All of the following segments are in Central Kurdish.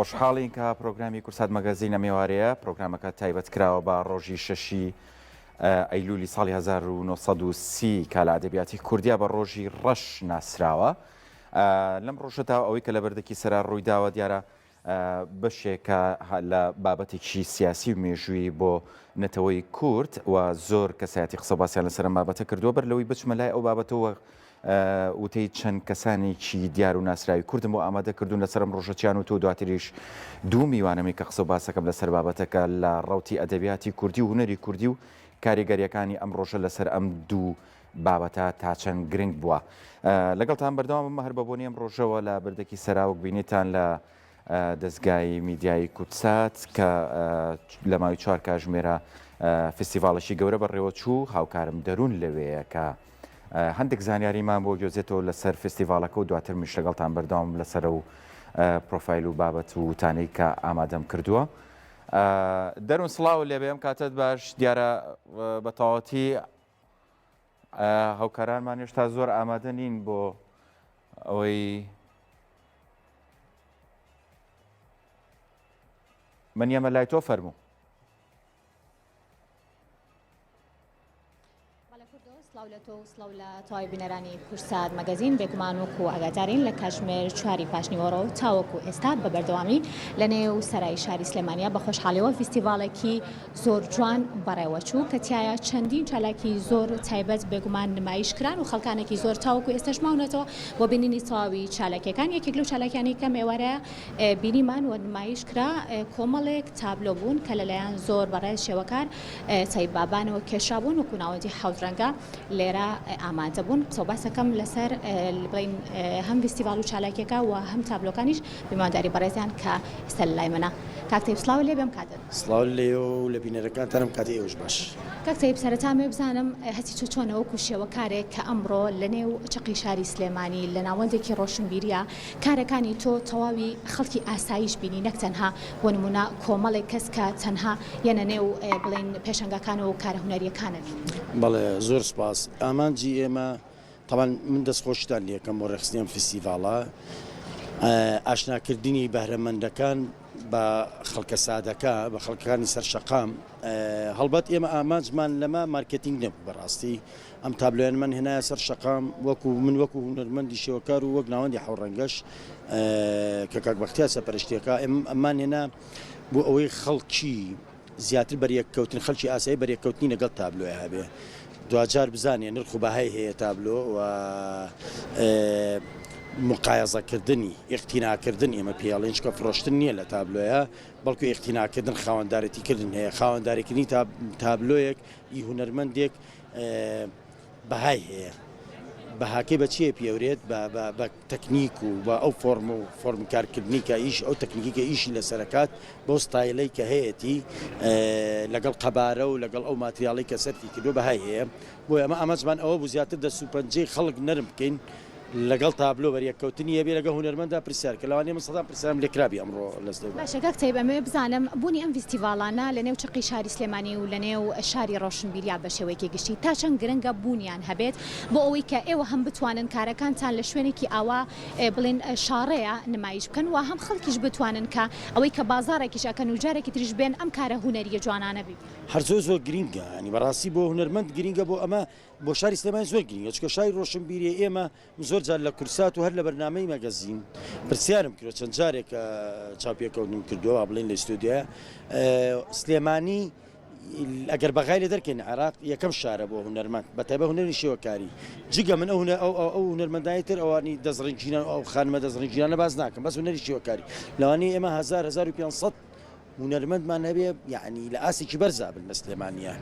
خۆشحاڵین کە پرۆگرامی کورسات مەگەزینە میێوارەیە پرۆگرامەکە تایبەت کراوە بە ڕۆژی شەشی ئەیلولی ساڵی 1930 کە لە ئەدەبیاتی کوردیا بە ڕۆژی ڕەش ناسراوە. لەم ڕۆژەدا ئەوەی کە لە بەردەکی سەرا ڕوویداوە دیارە بەشێکە لە بابەتێکی سیاسی و مێژووی بۆ نەتەوەی کورد و زۆر کەسایەتی قسە باسییان لەسەر بابەتە کردووە بەر لەوەی بچمە لای ئەو بابەتەوە وتەی چەند کەسانێکی دیار و ناسراوی کوردم بۆ ئامادە کردوون لەسەرم ڕۆژەچیان و تۆ دواتریش دوو میوانەمی کە قسە باسەکەم لەسەر بابەتەکە لە ڕەوتی ئەدەبیاتی کوردی و هونەری کوردی و کاریگەریەکانی ئەم ڕۆژە لەسەر ئەم دوو بابەتە تا چەند گرنگ بووە. لەگەڵتان بەردەوام هەر بەبوونی ئەم ڕۆژەوە لە بەردەکی سەراوەک بینێتان لە دەستگای میدیای کورسات کە لە ماوەی 4 کاتژمێرە فستیڤالێکی گەورە بەڕێوە چوو. هاوکارم دەروون لەوەیە کە هەندێک زانیاریمان بۆ گۆزێتەوە لەسەر فستیڤالەکە و دواتر میش لەگەڵتان بەردەوام لەسەر و پرۆفایل و بابەت و تانەی کە ئامادەم کردووە. دەروون سڵاو لێبێ ئەم کاتت باش دیارە بە تەواوەتی هاوکارانمان هێشتا زۆر ئامادە نین بۆ ئەوەی منیەمە لای تۆ فەرموو. سلااو لە تۆ سلااو لە تاوای بینەرانی کورسات مەگەزین بێگومان وەکو ئەگادارین لە کاتژمێر 4 پاشنیوەڕۆ تاوەکو ئێستا بە بەردەوامی لە نێو سەرای شاری سلێمانیا بە خۆشحاڵیەوە فستیڤالێکی زۆر جوان بەڕێوەچوو کە تایە چەندین چالاکی زۆر تایبەت بێگومان نمایشکران و خەڵکانێکی زۆر تاوەکو ئێستش ماونەتەوە بۆ بینینی تەواوی چالاکیەکان. یەکێک لەو چالاکیانی کە ئێوارە بینیمان و نمایشکرا کۆمەڵێک تابلۆ بوون کە لەلایەن زۆر بەڕێز شێوەکار تایبابانەوە کێشابوون وەکو ناوەندی حەوت لێرە ئامادە بوون. قسەباسەکەم لەسەر بڵین هەم فستیڤال و چالاکیەکە و هەم تابلۆکانیش بیمانداری بەڕێزیان کە ئێستا لای منە. کاکتەیب سڵاو لێ بێم کاتت. سڵاو لێ و لە بینەرەکانتانم کاتی ئێوەش باش. کاکتەیب سەرەتا مێ بزانم هەتی چۆنە وەکو شێوەکارێک کە ئەمڕۆ لە نێو چقی شاری سلێمانی لە ناوەندێکی ڕۆشنبیریە کارەکانی تۆ تەواوی خەڵکی ئاسایش بینی نەک تەنها بۆ نمونە کۆمەڵێک کەس کە تەنها یەنە نێو بڵین پێشەنگەکانەوە و کارە هونەریەکانت. بەڵێ زۆر سپاس. ئامانجی ئێمە تەمان من دەستخۆشتان لێکەم بۆ ڕێخستنیان فستیڤاڵە ئاشناکردنی بەهرەمەندەکان بە خەڵکە سادەکە بە خەڵکەکانی سەرشەقام. هەڵبەت ئێمە ئامانجمان لەمە مارکتینگ نەبوو بەڕاستی ئەم تابلۆیان من هێنایە سەر شەقام وەکو من وەکو هونەرمەندی شێوەکار و وەک ناوەندی حەوڕەنگەش کە کاک بەختیار سەپەرشتیەکە ئەمان هێنا بۆ ئەوەی خەڵکی زیاتر بەریەککەوتن خەڵکی ئاسایی بەریەککەوتنی لەگەڵ تابلۆی هەبێ. دوجار بزانێ نرخ و بەهای هەیە تابلۆ و مقایەزەکردنی ئیقتیناکردن ئێمە پێڵێن چکە فرۆشتن نییە لە تابلۆیە بەڵکو ئیقتیناکردن خاوەندارەتیکردن هەیە. خاوەندارێکردنی تابلۆیەک ئی هونەرمەندێک بەهای هەیە. بەهاکەی بە چیە پێورێت بە تەکنیک و بە ئەو فۆرم کارکردنی کە ئیش ئەو تەکنیکی کە ئیشی لەسەرکات بۆ ستایلەی کە هەیەی لەگەڵ قەبارە و لەگەڵ ئەو ماتریاڵی کە سەرفی کردو بەهای هەیە. بۆ ئەمە ئەمەزمان ئەوە بوو زیاتر دەسوپەنجەی خەڵک نەرم بکەین لەگەڵ تابلۆ بەریەککەوتنی هەبێ لەگە هونەرمەندا پرسیار کە لەوانێ من سەدان پرسیارم لێ کرابی ئەمڕۆ لەسدە. باشە کاکتەیب ئەمە بزانم بوونی ئەم فستیڤاڵانە لە نێو چقی شاری سلێمانی و لە نێو شاری ڕۆشنبیریا بە شێوەیەکی گشتی تا چەند گرنگە بوونیان هەبێت بۆ ئەوەی کە ئێوە هەم بتوانن کارەکانتان لە شوێنێکی ئاوا بڵێن شارەیە نمایش بکەن و هەم خەڵکیش بتوانن کە ئەوەی کە بازارێکیش ئەکەن و جارێکی تریش بێن ئەم کارە هونەریە جوانانە بێت. هەر زۆر گرینگە ینی بەڕاستی بۆ هونەرمەند گرینگە بۆ ئەمە بۆ شاری سلێمانی زۆر گرینگە چکە شاری ڕۆشنبیریە ئێمە زۆر جار لە کورسات و هەر لە بەرنامەی مەگەزین پرسیارم کرد چەند جارێک چاپیەکەوتم کردووە بڵین لە ئستودیۆ سلێمانی ئەگەر بەغای لێ دەرکەین عێراق یەکەم شارە بۆ هونەرمەند بەتایبەت هونەری شێوەکاری جگە من ئەو هونەرمەندایی تر ئەوانی دەزڕنجینان ئەو خانمە دەزڕنجینانە باز ناکەم بەس هونەری شێوەکاری لەوانەیە ئێمە 1500 هونەرمەندمان هەبێ یعنی لە ئاسێکی بەرزابن لە سلێمانیە.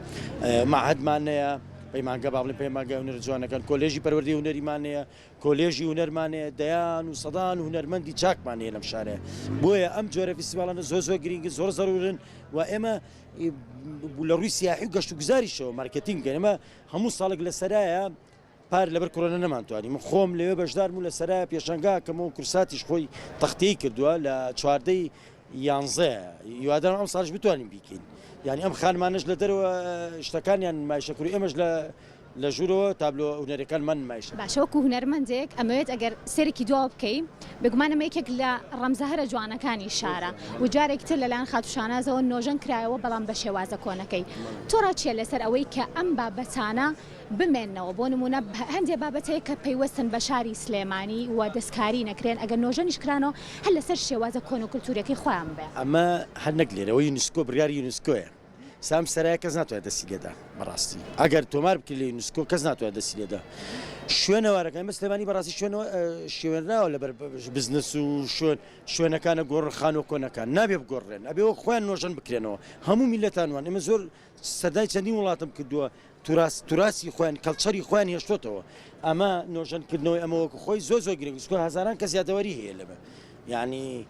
معهدمانەیە پەیمانگە باڵێ پەیمانگە هونەر جوانەکان کۆلێژی پەروەردەی هونەریمانەیە کۆلێژی هونەرمانەیە دەیان و سەدان هونەرمەندی چاکمانەیە لەم شارەیە. بۆیە ئەم جۆرە فستیڤالانە زۆر گرنگ زۆر زەرورن و ئێمە لە ڕووی سیاحی و گەشت و گوزاریشەوە مارکتینگەن ئێمە هەموو ساڵێک لەسەرایە پار لەبەر کۆرۆنا نەمانتوانی من خۆم لەوێ بەشدارم و لەسەرایە پێشەنگاکەمەوە کورساتیش خۆی تەختەی کردووە لە 14 یانزە یوادارم ئەم ساڵش بتوانین بیکەین. یعنی ئەم خانمانش لە دەرەوە شتەکانیان مایشەکردی ئێمەش لە لە ژوورەوە تابلۆ هونەرەکانمان نمایش باشەوەکو هونەرمەندێک ئەمەوێت ئەگەر سەرێکی دوا بکەین بگومانە یەکێک لە ڕەمزە جوانەکانی شارە و جارێک تر لەلایەن خاتوشانازەوە نۆژەن کرایەوە بەڵام بە شێوازە کۆنەکەی تۆڕا چیە لەسەر ئەوەی کە ئەم بابەتانە بمێننەوە بۆ نمونە هەندێک بابەتەیە کە پەیوەستن بە شاری سلێمانی و دەستکاری نەکرێن ئەگەر نۆژەنیش کرانەوە هەر لەسەر شێوازە کۆن و کولتورەکەی خۆیان بێ ئەمە هەر نەک لێرەوە یونسکۆ بڕیاری یونسکۆیە سام سەرایە کەس ناتوانێت دەستی لێدا بەڕاستی ئەگەر تۆمار بکە لە یونسکۆ کەس ناتوانێت دەستی لێدا شوێنەوارەکان مە سلێمانی بەڕاستی شوێنراوە لەبەر بزنس و شوێنەکانە گۆڕخان و کۆنەکان نابێ بگۆڕێن ئەبێەوە خۆیان نۆژەن بکرێنەوە هەموو میلەتانوان ئێمە زۆر سەردای چەندین وڵاتم کردووە توراسی خۆیان کەڵچەری خۆیان هێشتۆتەوە ئەمە نۆژەنکردنەوەی ئەمەوەکو خۆی زۆر زۆر گرنگ هەزاران کەس یادەوەری هەیە لەمە یعنی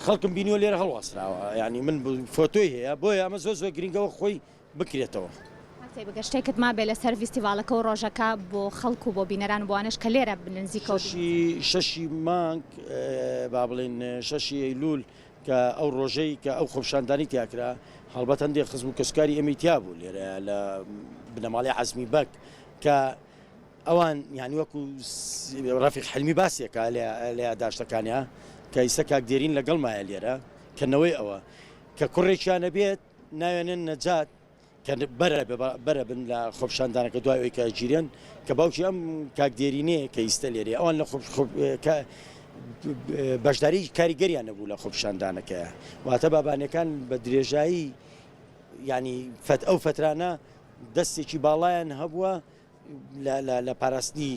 خەڵکم بینیوە لێرە هەڵواسراوە ینی من فۆتۆی هەیە بۆیە ئەمە زۆر زۆر گرنگەوە خۆی بکرێتەوە بەگەشتێکت ما بێ لەسەر فیستیڤالەکە و ڕۆژەکە بۆ خەڵکو بۆ بینەران بوانش کە لێرە بنزیکەوتی شەشی مانگ با بڵێن شەشی ئەیلول کە ئەو ڕۆژەی کە ئەو خۆپشاندانی تیاکرا هەڵبەت هەندێک خزم و کەسکاری ئەمەی تیا بوو لێرە لە بنەماڵی عەزمی بەک کە ئەوان یانی وەکو ڕەفیق حلمی باسیەکە لە یادداشتەکانیە کە ئیسە کاکدێرین لەگەڵمایە لێرە کەنەوەی ئەوە کە کوڕێکیانە بێت ناوێنن نەجات کە بەرە بن لە خۆپشاندانەکە دوایەوەی کە گیرێن کە باوکی ئەم کاکدێرینەیە کە ئیستا لێرێ ئەوان لە بەشداری کاریگەریان نەبوو لە خۆپشاندانەکەیە واتە بابانەکان بە درێژایی ینی ئەو فترانە دەستێکی باڵایان هەبووە لە پاراستنی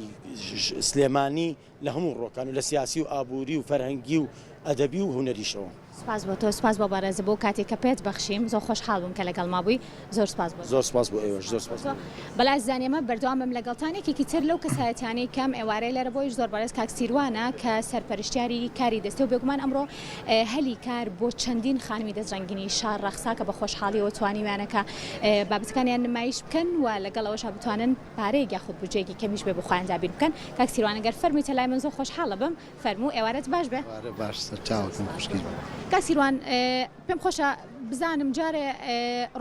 سلێمانی لە هەموو ڕۆکان و لە سیاسی و ئابووری و فەرهەنگی و ئەدەبی و هونەریشەوە سپاس بۆ تۆ سپاس بۆ بەڕێز بۆ کاتێک کە پێت بەخشیم زۆر خۆشحاڵ بووم کە لەگەڵ مابووی زۆر سپاس بۆ زۆر سپاس بۆ ئێوەش زۆر سپاس بەڵای زانیەمە بەردەوامم لەگەڵتانێکی تر لەو کەسایەتیانەی کەم ئێوارەی لەرە بۆیش زۆر بەڕێز کاکسیروانە کە سەرپەرشتیاری کاری دەستی و بێگومان ئەمڕۆ هەلی کار بۆ چەندین خانمی دەستڕەنگینی شار ڕەخسا کە بە خۆشحاڵیەوە توانیوانەکە بابەتەکانیان نمایش بکەن و لەگەڵەوەشا بتوانن پارەیەک یاخود بودجەیەکی کەمیش بێ بۆ خۆیان دابین بکەن کاکسیروان ئەگەر فەرموویتە لای من زۆر خۆشحاڵە بم فەرموو ئێوارەت باش بێ باش چاوەکەم خوشکی کاکسیروان پێم خۆشە بزانم جارێ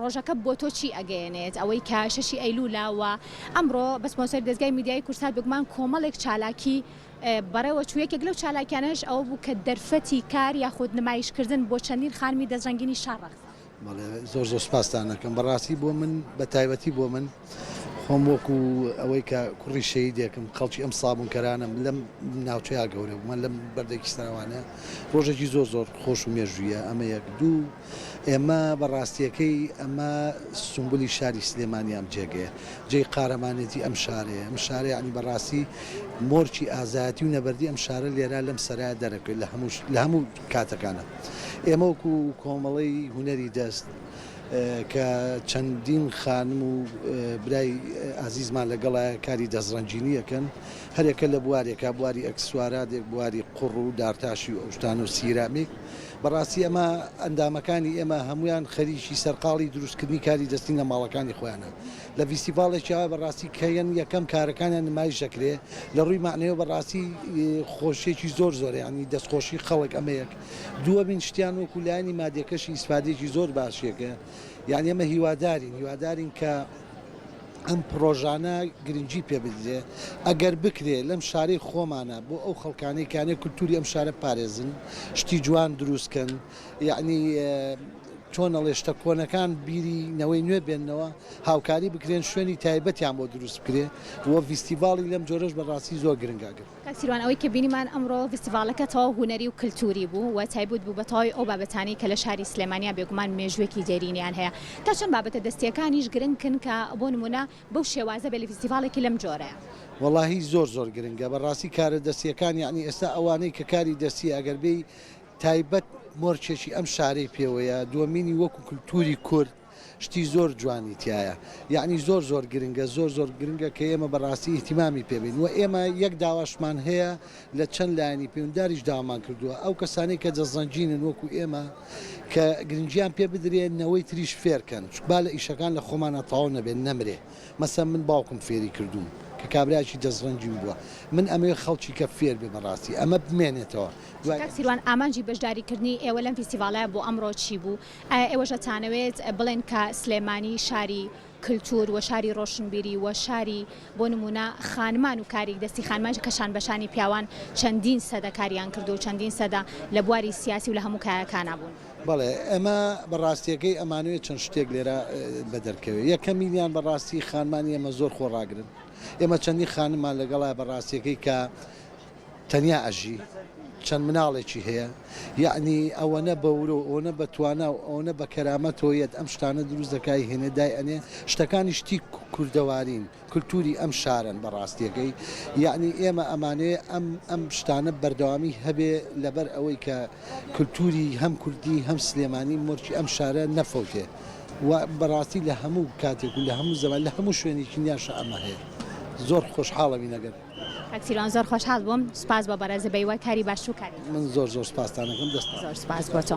ڕۆژەکە بۆ تۆ چی ئەگەیەنێت ئەوەی کە شەشی ئەیلولاوە ئەمڕۆ بە سپۆنسەر دەستگای میدیای کورسات بگومان کۆمەڵێک چالاکی بەڕێوە چوویەکێک لەو چالاکیانەش ئەوە بوو کە دەرفەتی کار یاخود نمایشکردن بۆ چەندین خانمی دەستڕەنگینی شار ڕەخسا زۆر زۆر سپاسان دەکەم بەڕاستی بۆ من بە تایبەتی بۆ من خۆم وەکو ئەوەی کە کوڕی شەیدێکم خەڵکی ئەم سابوونکەرانم لەم ناوچەیە گەورە بوومە لەم بەردێکی سەروانە ڕۆژێکی زۆر زۆر خۆش و مێژویە ئەمە یەک دوو ئێمە بەڕاستیەکەی ئەمە سمبولی شاری سلێمانیان جێگەیە جێی قارەمانێتی ئەم شارەیە ئەم شارە ینی بەڕاستی مۆرچی ئازادی و نەبەردی ئەم شارە لێرە لەم سەرای دەرەکەوێت لە هەموو کاتەکانە ئێمە وەکو کۆمەڵی هونەری دەست کە چەندین خانم و برای ئازیزمان لەگەڵە کاری دەستڕەنجینی یەکەن هەرێکە لە بوارێکە بواری ئەکسسواراتێک بواری قوڕ و دارتاشی و ئەوشتان و سیرامیک بەڕاستی ئەمە ئەندامەکانی ئێمە هەمویان خەریکی سەرقاڵی دروستکردنی کاری دەستی لە ماڵەکانی خۆیانە لە فیستیڤالێکیەوە بەڕاستی کەیەن یەکەم کارەکانیان نمایش دەکرێ لە ڕووی معنەوە بەڕاستی خۆشیێکی زۆر زۆرە ینی دەستخۆشی خەڵک ئەمەیەک دووەمین شتیان وەکو لایانی مادیەکەشی ئیسفادێکی زۆر باشیەکە یعنی ئەمە هیوادارین کە ئەم پرۆژانە گرنگی پێ بدرێ ئەگەر بکرێ لەم شارەی خۆمانە بۆ ئەو خەڵکانەی کانێ کولتوری ئەم شارە پارێزن شتی جوان دروستکەن یعنی چۆنەڵێ شتە کۆنەکان بیری نەوەی نوێ بێننەوە هاوکاری بکرێن شوێنی تایبەتیان بۆ دروست بکرێ وە فیستیڤاڵی لەم جۆرەش بەڕاستی زۆر گرنگاگر کاکسیروان ئەوەی کە بینیمان ئەمڕۆ فیستیڤالەکە تەواو هونەری و کللتوری بوو و تایبەت بوو بەتەواوی ئەو بابەتانی کە لە شاری سلێمانیا بێگومان مێژوێکی دێرینیان هەیە تا چەند بابەتە دەستیەکانیش گرنگن کە بۆ نمونە بەو شێوازە بێ لە فیستیڤالێکی لەم جۆرەیە وەڵاهی زۆر زۆر گرنگە بەڕاستی کارە دەستیەکان یعنی ئێستا ئەوانەی کە کاری دەستی ئەگەر بێ تایبەت مۆرچێکی ئەم شارەی پێوەیە دووەمینی وەکو کولتوری کورد شتی زۆر جوانی تایە یعنی زۆر زۆر گرنگە کە ئێمە بەڕاستی ئیهتیمامی پێبین و ئێمە یەک داواشمان هەیە لە چەند لایانی پەیوەندداریش داوامان کردووە ئەو کەسانەی کە دەستڕەنجینن وەکو ئێمە کە گرنگیان پێ بدرێنەوەی تریش فێرکەن با لە ئیشەکان لە خۆمانە تەواو نەبێن نەمرێ مەسەن من باوکم فێری کردوم کە کابراایکی دەستڕەنجین بووە من ئەمێ خەڵکی کە فێر بێ بەڕاستی ئەمە بمێنێتەوە کاکسیروان ئامانجی بەشداریکردنی ئێوە لەم فیستیڤالە بۆ ئەمڕۆ چی بوو ئێوەش دەتانەوێت بڵێن کە سلێمانی شاری کللتور و شاری ڕۆشنبیری و شاری بۆ نمونە خانمان و کاری دەستی خانمان کەشان بەشانی پیاوان چەندین سەدە کاریان کردو و چەندین سەدا لە بواری سیاسی و لە هەموو کایەکانابوون. بەڵێ ئەمە بەڕاستیەکەی ئەمانوێت چەند شتێک لێرە بەدەرکەوێت یەکەمیلیان بەڕاستی خانمانی ئێمە زۆر خۆڕاگرن ئێمە چەندی خانمان لەگەڵا بەڕاستیەکەی کە تەنیا ئەژی چەند مناڵێکی هەیە یعنی ئەوەنە بەورە ئەوەنە بەتوانە و ئەوەنە بە کەرامەتەوەیەت ئەم شتانە دروست دەکای هێنەدای ئەنێ شتەکانی شتی کوردەوارین کولتوری ئەم شارن بەڕاستیەکەی یعنی ئێمە ئەمانەیە ئەم شتانە بەردەوامی هەبێ لەبەر ئەوەی کە کولتوری هەم کوردی هەم سلێمانی مۆرچی ئەم شارە نەفەوتێ و بەڕاستی لە هەموو کاتێک و لە هەموو زەمان لە هەموو شوێنێکی نیاشە ئەمە هەیە زۆر خۆشحاڵەوی نەگەر کاکسیروان زۆر خۆشحاڵ بووم سپاس بە بەڕێزەبەی وای کاری باش و کاری من زۆر سپاسانەکەم دەست زۆر سپاس بۆ تۆ.